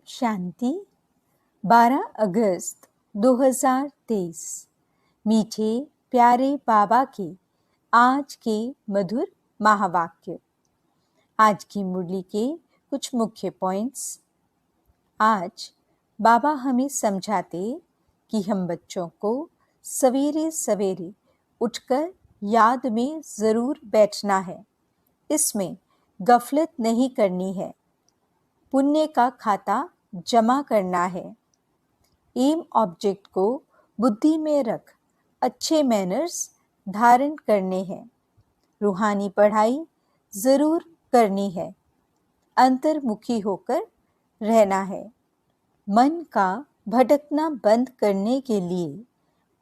शांति 12 अगस्त 2023। मीठे प्यारे बाबा के आज के मधुर महावाक्य। आज की मुरली के कुछ मुख्य पॉइंट्स। आज बाबा हमें समझाते कि हम बच्चों को सवेरे सवेरे उठकर याद में ज़रूर बैठना है। इसमें गफलत नहीं करनी है। पुण्य का खाता जमा करना है। एम ऑब्जेक्ट को बुद्धि में रख अच्छे मैनर्स धारण करने हैं। रूहानी पढ़ाई ज़रूर करनी है। अंतर्मुखी होकर रहना है। मन का भटकना बंद करने के लिए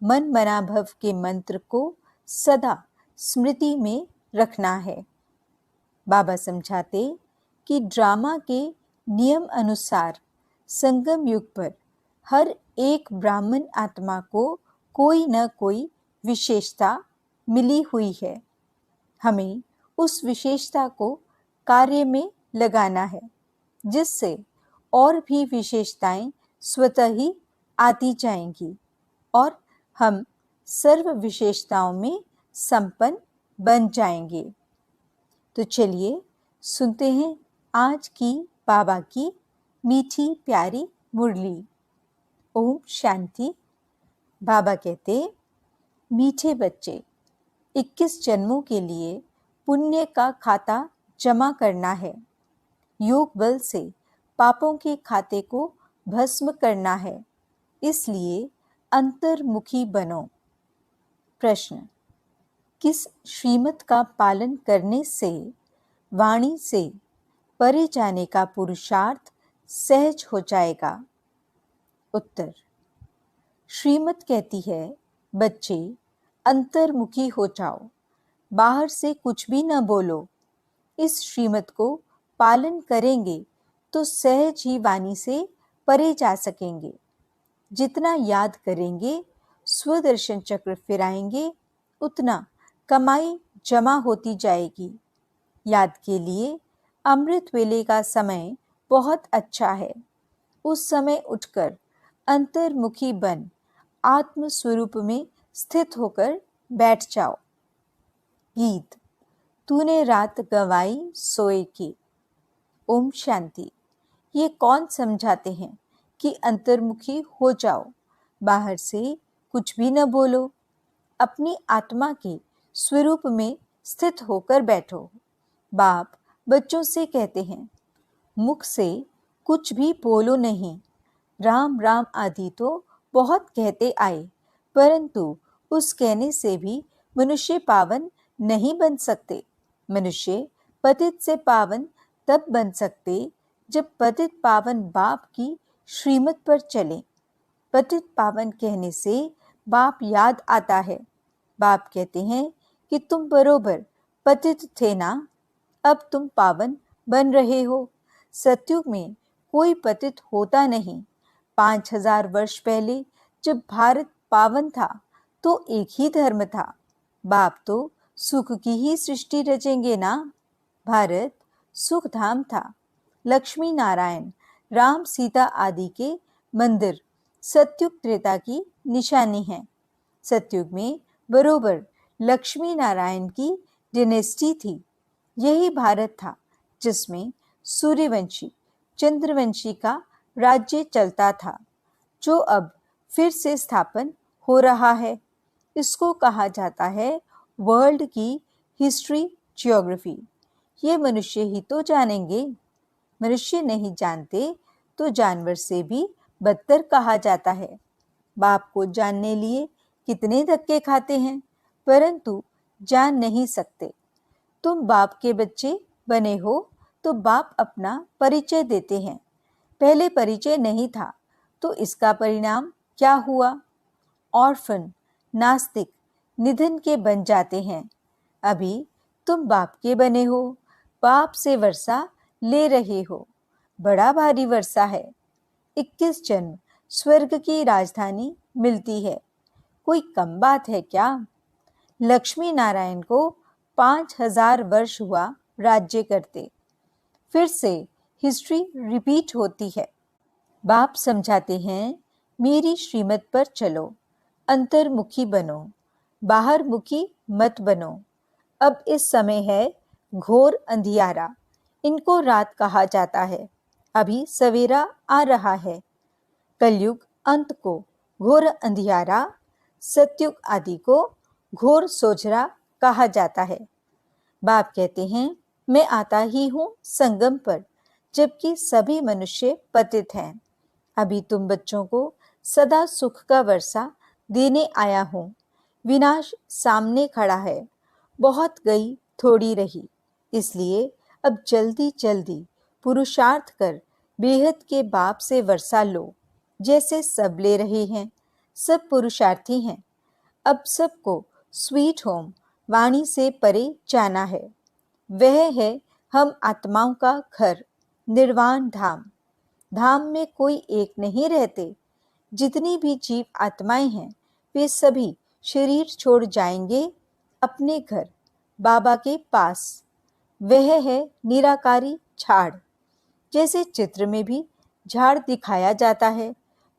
मन मनाभव के मंत्र को सदा स्मृति में रखना है। बाबा समझाते कि ड्रामा के नियम अनुसार संगम युग पर हर एक ब्राह्मण आत्मा को कोई न कोई विशेषता मिली हुई है। हमें उस विशेषता को कार्य में लगाना है, जिससे और भी विशेषताएं स्वतः ही आती जाएंगी और हम सर्व विशेषताओं में संपन्न बन जाएंगे। तो चलिए सुनते हैं आज की बाबा की मीठी प्यारी मुरली। ओम शांति। बाबा कहते, मीठे बच्चे, 21 जन्मों के लिए पुण्य का खाता जमा करना है। योग बल से पापों के खाते को भस्म करना है। इसलिए अंतर्मुखी बनो। प्रश्न: किस श्रीमत का पालन करने से वाणी से परे जाने का पुरुषार्थ सहज हो जाएगा? उत्तर: श्रीमत कहती है, बच्चे अंतर्मुखी हो जाओ, बाहर से कुछ भी न बोलो। इस श्रीमत को पालन करेंगे तो सहज ही वाणी से परे जा सकेंगे। जितना याद करेंगे, स्वदर्शन चक्र फिराएंगे, उतना कमाई जमा होती जाएगी। याद के लिए अमृत वेले का समय बहुत अच्छा है। उस समय उठकर अंतर्मुखी बन आत्म स्वरूप में स्थित होकर बैठ जाओ। गीत: तूने रात गवाई सोए की। ओम शांति। ये कौन समझाते हैं कि अंतर्मुखी हो जाओ, बाहर से कुछ भी न बोलो, अपनी आत्मा के स्वरूप में स्थित होकर बैठो। बाप बच्चों से कहते हैं, मुख से कुछ भी बोलो नहीं। राम राम आदि तो बहुत कहते आए, परंतु उस कहने से भी मनुष्य पावन नहीं बन सकते। मनुष्य पतित से पावन तब बन सकते जब पतित पावन बाप की श्रीमत पर चले। पतित पावन कहने से बाप याद आता है। बाप कहते हैं कि तुम बरोबर पतित थे ना, अब तुम पावन बन रहे हो। सतयुग में कोई पतित होता नहीं। 5000 वर्ष पहले जब भारत पावन था तो एक ही धर्म था। बाप तो सुख की ही सृष्टि रचेंगे ना। भारत सुख धाम था। लक्ष्मी नारायण, राम सीता आदि के मंदिर सतयुग त्रेता की निशानी है। सतयुग में बरोबर लक्ष्मी नारायण की डिनेस्टी थी। यही भारत था जिसमें सूर्यवंशी चंद्रवंशी का राज्य चलता था, जो अब फिर से स्थापन हो रहा है। इसको कहा जाता है वर्ल्ड की हिस्ट्री जियोग्राफी। ये मनुष्य ही तो जानेंगे। मनुष्य नहीं जानते तो जानवर से भी बदतर कहा जाता है। बाप को जानने लिए कितने धक्के खाते हैं, परंतु जान नहीं सकते। तुम बाप के बच्चे बने हो तो बाप अपना परिचय देते हैं। पहले परिचय नहीं था तो इसका परिणाम क्या हुआ? ऑर्फन, नास्तिक, निधन के बन जाते हैं। अभी तुम बाप के बने हो, बाप से वर्षा ले रहे हो। बड़ा भारी वर्षा है। 21 जन्म स्वर्ग की राजधानी मिलती है। कोई कम बात है क्या? लक्ष्मी नारायण को 5000 वर्ष हुआ राज्य करते। फिर से हिस्ट्री रिपीट होती है। बाप समझाते हैं, मेरी श्रीमत पर चलो, अंतर्मुखी बनो, बाहर मुखी मत बनो। अब इस समय है घोर अंधियारा, इनको रात कहा जाता है। अभी सवेरा आ रहा है। कलयुग अंत को घोर अंधियारा, सतयुग आदि को घोर सोझरा कहा जाता है। बाप कहते हैं, मैं आता ही हूँ संगम पर, जबकि सभी मनुष्य पतित हैं। अभी तुम बच्चों को सदा सुख का वर्षा देने आया हूँ। विनाश सामने खड़ा है, बहुत गई थोड़ी रही, इसलिए अब जल्दी जल्दी पुरुषार्थ कर बेहद के बाप से वर्षा लो। जैसे सब ले रहे हैं, सब पुरुषार्थी हैं। अब सबको स्वीट होम वाणी से परे जाना है। वह है हम आत्माओं का घर, निर्वाण धाम। धाम में कोई एक नहीं रहते। जितनी भी जीव आत्माएं हैं, वे सभी शरीर छोड़ जाएंगे अपने घर, बाबा के पास। वह है निराकारी झाड़। जैसे चित्र में भी झाड़ दिखाया जाता है,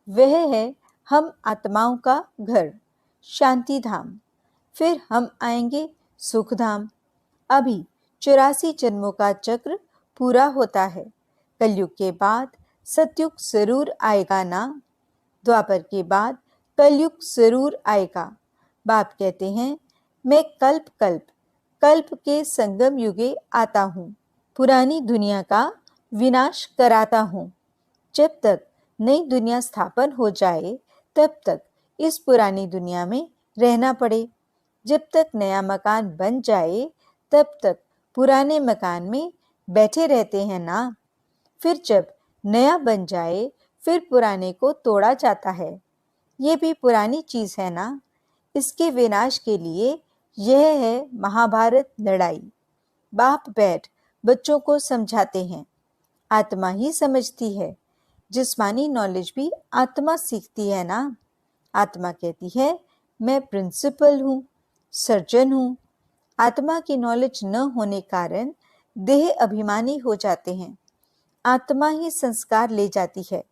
वह है हम आत्माओं का घर, शांति धाम। फिर हम आएंगे सुख धाम। अभी 84 जन्मों का चक्र पूरा होता है। कलयुग के बाद सतयुग जरूर आएगा ना। द्वापर के बाद कलयुग जरूर आएगा। बाप कहते हैं, मैं कल्प कल्प कल्प के संगम युगे आता हूँ, पुरानी दुनिया का विनाश कराता हूँ। जब तक नई दुनिया स्थापन हो जाए, तब तक इस पुरानी दुनिया में रहना पड़े। जब तक नया मकान बन जाए, तब तक पुराने मकान में बैठे रहते हैं ना। फिर जब नया बन जाए, फिर पुराने को तोड़ा जाता है। ये भी पुरानी चीज है ना। इसके विनाश के लिए यह है महाभारत लड़ाई। बाप बैठ बच्चों को समझाते हैं। आत्मा ही समझती है। जिस्मानी नॉलेज भी आत्मा सीखती है ना। आत्मा कहती है, मैं प्रिंसिपल हूँ, सर्जन हूँ। आत्मा की नॉलेज न होने कारण देह अभिमानी हो जाते हैं। आत्मा ही संस्कार ले जाती है।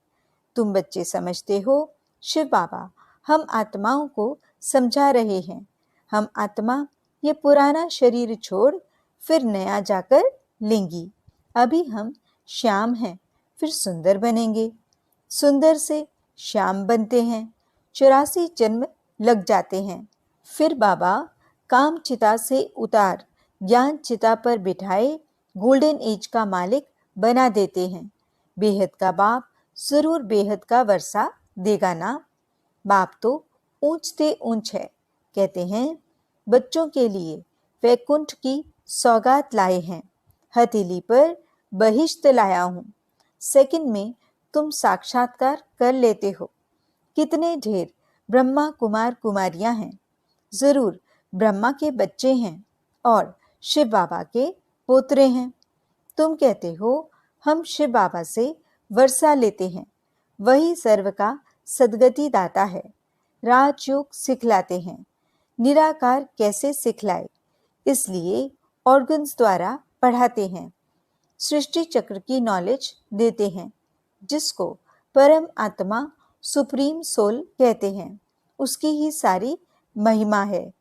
तुम बच्चे समझते हो, शिव बाबा हम आत्माओं को समझा रहे हैं। हम आत्मा ये पुराना शरीर छोड़ फिर नया जाकर लेंगी। अभी हम श्याम हैं, फिर सुंदर बनेंगे। सुंदर से श्याम बनते हैं। 84 जन्म लग जाते हैं। फिर बाबा काम चिता से उतार ज्ञान चिता पर बिठाए गोल्डन एज का मालिक बना देते हैं। बेहद का बाप जरूर बेहद का वर्षा देगा ना। बाप तो ऊंचते ऊंच है। कहते हैं, बच्चों के लिए वैकुंठ की सौगात लाए हैं। हथेली पर बहिश्त लाया हूँ। सेकंड में तुम साक्षात्कार कर लेते हो। कितने ढेर ब्रह्मा कुमार कुमारियां हैं। जरूर ब्रह्मा के बच्चे हैं और शिव बाबा के पोतरे हैं। तुम कहते हो, हम शिव बाबा से वर्षा लेते हैं। वही सर्व का सदगति दाता है। राजयोग सिखलाते हैं। निराकार कैसे सिखलाए, इसलिए ऑर्गन्स द्वारा पढ़ाते हैं। सृष्टि चक्र की नॉलेज देते हैं, जिसको परम आत्मा सुप्रीम सोल कहते हैं। उसकी ही सारी महिमा है।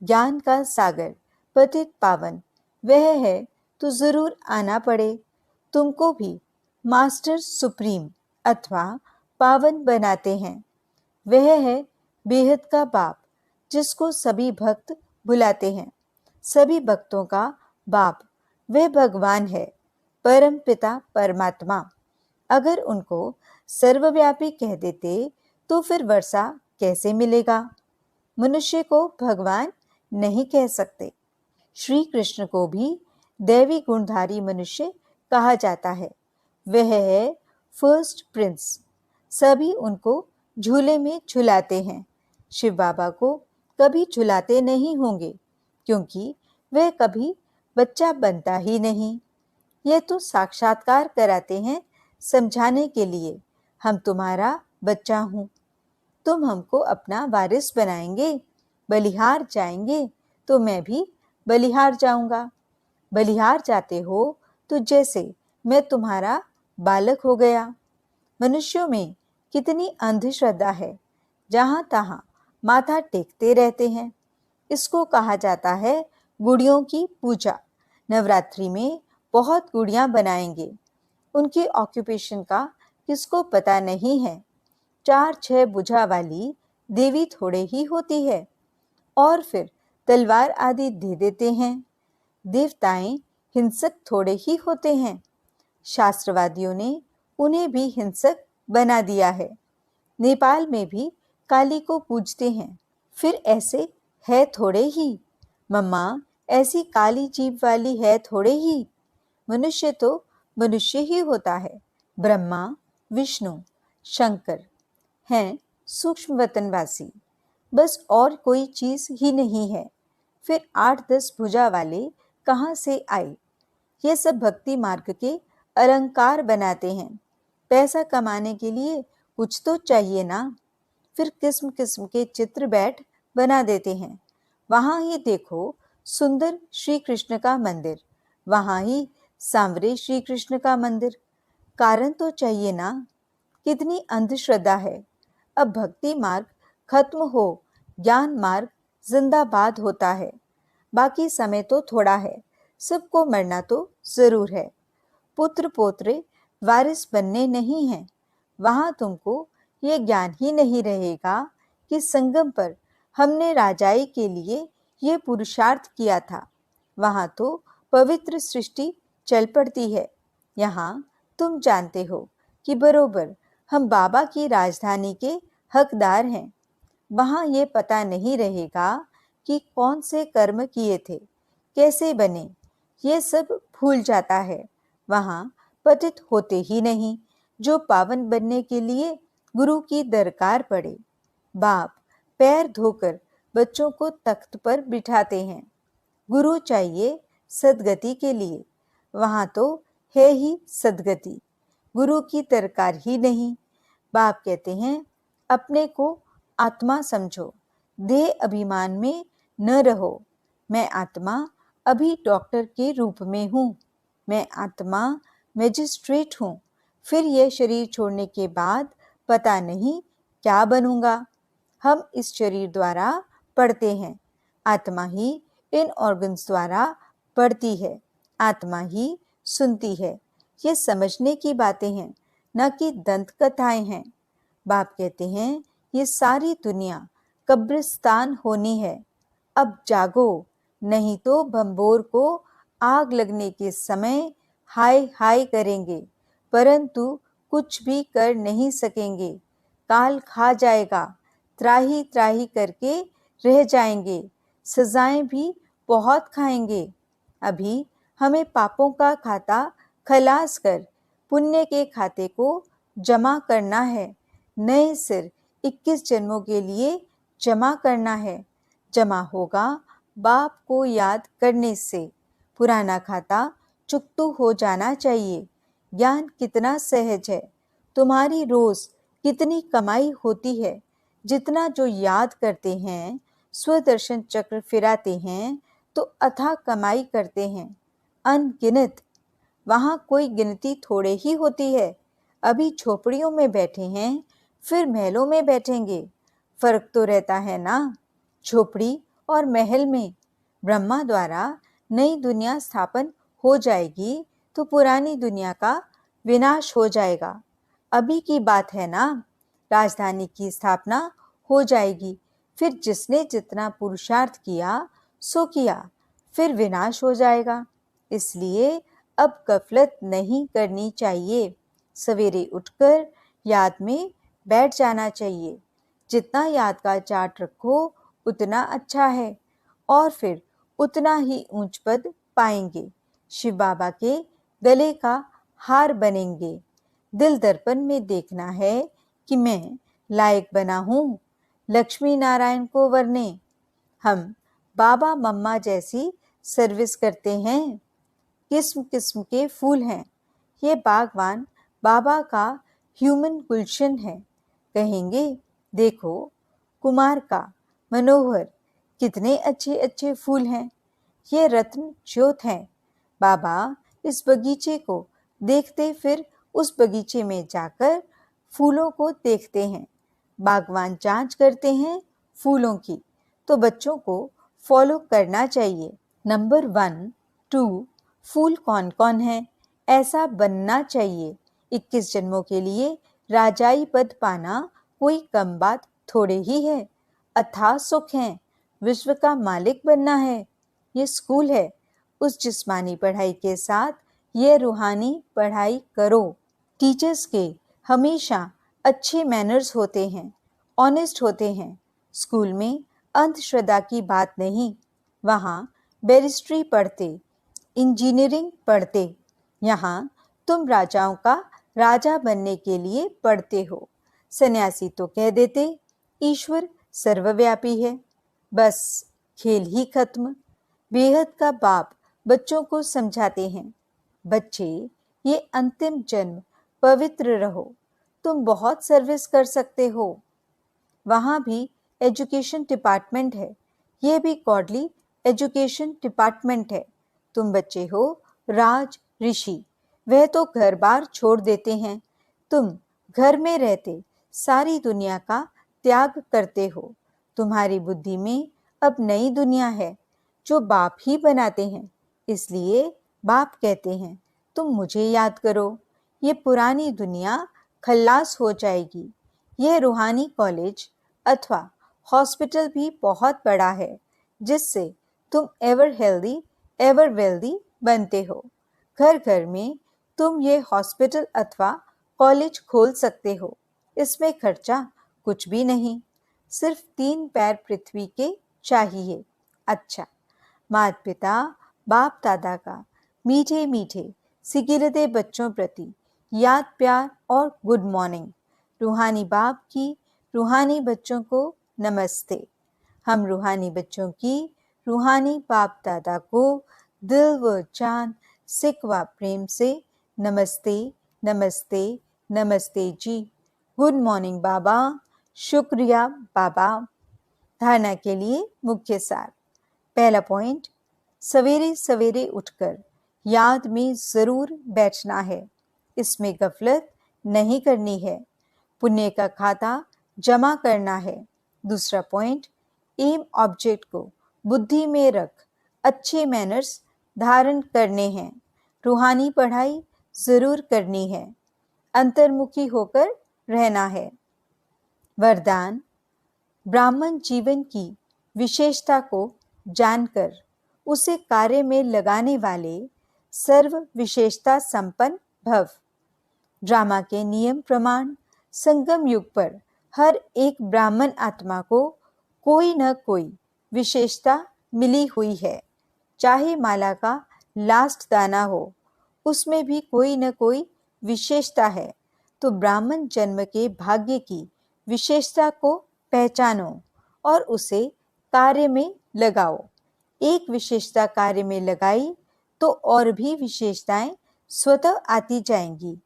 ज्ञान का सागर पतित पावन वह है, तो जरूर आना पड़े। तुमको भी मास्टर सुप्रीम अथवा पावन बनाते हैं। वह है बेहद का बाप, जिसको सभी भक्त बुलाते हैं। सभी भक्तों का बाप वह भगवान है, परम पिता परमात्मा। अगर उनको सर्वव्यापी कह देते, तो फिर वर्षा कैसे मिलेगा। मनुष्य को भगवान नहीं कह सकते। श्री कृष्ण को भी दैवी गुणधारी मनुष्य कहा जाता है। वह है फर्स्ट प्रिंस। सभी उनको झूले में झुलाते हैं। शिव बाबा को कभी झुलाते नहीं होंगे, क्योंकि वह कभी बच्चा बनता ही नहीं। यह तो साक्षात्कार कराते हैं समझाने के लिए, हम तुम्हारा बच्चा हूँ। तुम हमको अपना वारिस बनाएंगे, बलिहार जाएंगे, तो मैं भी बलिहार जाऊंगा। बलिहार जाते हो तो जैसे मैं तुम्हारा बालक हो गया। मनुष्यों में कितनी अंधश्रद्धा है, जहाँ तहाँ माथा टेकते रहते हैं। इसको कहा जाता है गुड़ियों की पूजा। नवरात्रि में बहुत गुड़ियां बनाएंगे। उनकी ऑक्यूपेशन का किसको पता नहीं है। 4-6 भुजा वाली देवी थोड़े ही होती है, और फिर तलवार आदि दे देते हैं। देवताएं हिंसक थोड़े ही होते हैं। शास्त्रवादियों ने उन्हें भी हिंसक बना दिया है। नेपाल में भी काली को पूजते हैं। फिर ऐसे है थोड़े ही। मम्मा, ऐसी काली जीभ वाली है थोड़े ही। मनुष्य तो मनुष्य ही होता है। ब्रह्मा, विष्णु, शंकर हैं सूक्ष्म वतनवासी, बस और कोई चीज ही नहीं है। फिर 8-10 भुजा वाले कहाँ से आए? ये सब भक्ति मार्ग के अलंकार बनाते हैं। पैसा कमाने के लिए कुछ तो चाहिए ना। फिर किस्म किस्म के चित्र बैठ बना देते हैं। वहां ही देखो सुंदर श्री कृष्ण का मंदिर, वहां ही सांवरे श्री कृष्ण का मंदिर। कारण तो चाहिए ना। कितनी अंधश्रद्धा है। अब भक्ति मार्ग खत्म हो, ज्ञान मार्ग जिंदाबाद होता है। बाकी समय तो थोड़ा है, सबको मरना तो जरूर है। पुत्र पोत्रे वारिस बनने नहीं हैं। वहां तुमको ये ज्ञान ही नहीं रहेगा कि संगम पर हमने राजाई के लिए ये पुरुषार्थ किया था। वहां तो पवित्र सृष्टि चल पड़ती है। यहाँ तुम जानते हो कि बरोबर हम बाबा की राजधानी के हकदार हैं। वहां ये पता नहीं रहेगा कि कौन से कर्म किए थे, कैसे बने, ये सब भूल जाता है। वहां पतित होते ही नहीं, जो पावन बनने के लिए गुरु की दरकार पड़े। बाप पैर धोकर बच्चों को तख्त पर बिठाते हैं। गुरु चाहिए सदगति के लिए। वहां तो है ही सदगति, गुरु की दरकार ही नहीं। बाप कहते हैं अपने को आत्मा समझो, देह अभिमान में न रहो। मैं आत्मा अभी डॉक्टर के रूप में हूँ। मैं आत्मा मैजिस्ट्रेट हूँ। फिर यह शरीर छोड़ने के बाद पता नहीं क्या बनूंगा। हम इस शरीर द्वारा पढ़ते हैं। आत्मा ही इन ऑर्गन्स द्वारा पढ़ती है। आत्मा ही सुनती है। ये समझने की बातें हैं, न कि दंत कथाएं हैं। बाप कहते हैं ये सारी दुनिया कब्रिस्तान होनी है। अब जागो, नहीं तो भंबोर को आग लगने के समय हाय हाय करेंगे, परंतु कुछ भी कर नहीं सकेंगे। काल खा जाएगा, त्राही त्राही करके रह जाएंगे। सजाएं भी बहुत खाएंगे। अभी हमें पापों का खाता खलास कर पुण्य के खाते को जमा करना है। नए सिर 21 जन्मों के लिए जमा करना है। जमा होगा बाप को याद करने से। पुराना खाता चुकतू हो जाना चाहिए। ज्ञान कितना सहज है। तुम्हारी रोज कितनी कमाई होती है। जितना जो याद करते हैं, स्वदर्शन चक्र फिराते हैं, तो अथाह कमाई करते हैं, अनगिनत। वहां कोई गिनती थोड़े ही होती है। अभी झोपड़ियों में बैठे हैं, फिर महलों में बैठेंगे। फर्क तो रहता है ना, झोपड़ी और महल में। ब्रह्मा द्वारा नई दुनिया स्थापन हो जाएगी तो पुरानी दुनिया का विनाश हो जाएगा। अभी की बात है ना, राजधानी की स्थापना हो जाएगी। फिर जिसने जितना पुरुषार्थ किया सो किया, फिर विनाश हो जाएगा। इसलिए अब गफलत नहीं करनी चाहिए। सवेरे उठकर याद में बैठ जाना चाहिए। जितना याद का चार्ट रखो उतना अच्छा है, और फिर उतना ही ऊंच पद पाएंगे। शिव बाबा के गले का हार बनेंगे। दिल दर्पण में देखना है कि मैं लायक बना हूँ लक्ष्मी नारायण को वरने। हम बाबा मम्मा जैसी सर्विस करते हैं। किस्म किस्म के फूल हैं। ये बागवान बाबा का ह्यूमन गुलशन है। कहेंगे देखो कुमार का मनोहर, कितने अच्छे अच्छे फूल हैं। ये रत्न ज्योत हैं। बाबा इस बगीचे को देखते फिर उस बगीचे में जाकर फूलों को देखते हैं, बागवान जांच करते हैं फूलों की, तो बच्चों को फॉलो करना चाहिए। नंबर 1, 2, फूल कौन कौन है, ऐसा बनना चाहिए। 21 जन्मों के लिए राजाई पद पाना कोई कम बात थोड़े ही है। अथाह सुख है, विश्व का मालिक बनना है। ये स्कूल है, उस जिस्मानी पढ़ाई के साथ ये रूहानी पढ़ाई करो। टीचर्स के हमेशा अच्छे मैनर्स होते हैं, ऑनेस्ट होते हैं। स्कूल में अंधश्रद्धा की बात नहीं, वहाँ बैरिस्ट्री पढ़ते, इंजीनियरिंग पढ़ते। यहाँ तुम राजाओं का राजा बनने के लिए पढ़ते हो। सन्यासी तो कह देते ईश्वर सर्वव्यापी है, बस खेल ही खत्म। बेहद का बाप बच्चों को समझाते हैं, बच्चे ये अंतिम जन्म पवित्र रहो, तुम बहुत सर्विस कर सकते हो। वहाँ भी एजुकेशन डिपार्टमेंट है, ये भी गॉडली एजुकेशन डिपार्टमेंट है। तुम बच्चे हो राज ऋषि, वह तो घर बार छोड़ देते हैं, तुम घर में रहते सारी दुनिया का त्याग करते हो। तुम्हारी बुद्धि में अब नई दुनिया है जो बाप ही बनाते हैं, इसलिए बाप कहते हैं तुम मुझे याद करो, ये पुरानी दुनिया खल्लास हो जाएगी। यह रूहानी कॉलेज अथवा हॉस्पिटल भी बहुत बड़ा है, जिससे तुम एवर हेल्दी एवर वेल्दी बनते हो। घर घर में तुम ये हॉस्पिटल अथवा कॉलेज खोल सकते हो। इसमें खर्चा कुछ भी नहीं, सिर्फ 3 पैर पृथ्वी के चाहिए। अच्छा, माता पिता बाप दादा का मीठे मीठे सिगिरते बच्चों प्रति याद प्यार और गुड मॉर्निंग। रूहानी बाप की रूहानी बच्चों को नमस्ते। हम रूहानी बच्चों की रूहानी बाप दादा को दिल व जान सिकवा प्रेम से नमस्ते नमस्ते नमस्ते जी। गुड मॉर्निंग बाबा, शुक्रिया बाबा। धारणा के लिए मुख्य सार। पहला पॉइंट, सवेरे सवेरे उठकर याद में जरूर बैठना है, इसमें गफलत नहीं करनी है, पुण्य का खाता जमा करना है। दूसरा पॉइंट, एम ऑब्जेक्ट को बुद्धि में रख अच्छे मैनर्स धारण करने हैं, रूहानी पढ़ाई जरूर करनी है, अंतर्मुखी होकर रहना है। वरदान, ब्राह्मण जीवन की विशेषता को जानकर उसे कार्य में लगाने वाले सर्व विशेषता संपन्न भव। ड्रामा के नियम प्रमाण संगम युग पर हर एक ब्राह्मण आत्मा को कोई न कोई विशेषता मिली हुई है। चाहे माला का लास्ट दाना हो, उसमें भी कोई न कोई विशेषता है। तो ब्राह्मण जन्म के भाग्य की विशेषता को पहचानो और उसे कार्य में लगाओ। एक विशेषता कार्य में लगाई तो और भी विशेषताएं स्वतः आती जाएंगी।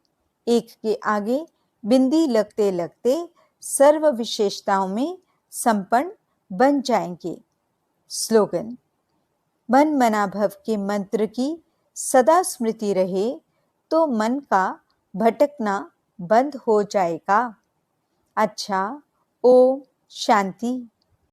एक के आगे बिंदी लगते लगते सर्व विशेषताओं में संपन्न बन जाएंगे। स्लोगन, मन मना भव के मंत्र की सदा स्मृति रहे तो मन का भटकना बंद हो जाएगा। अच्छा, ओम शांति।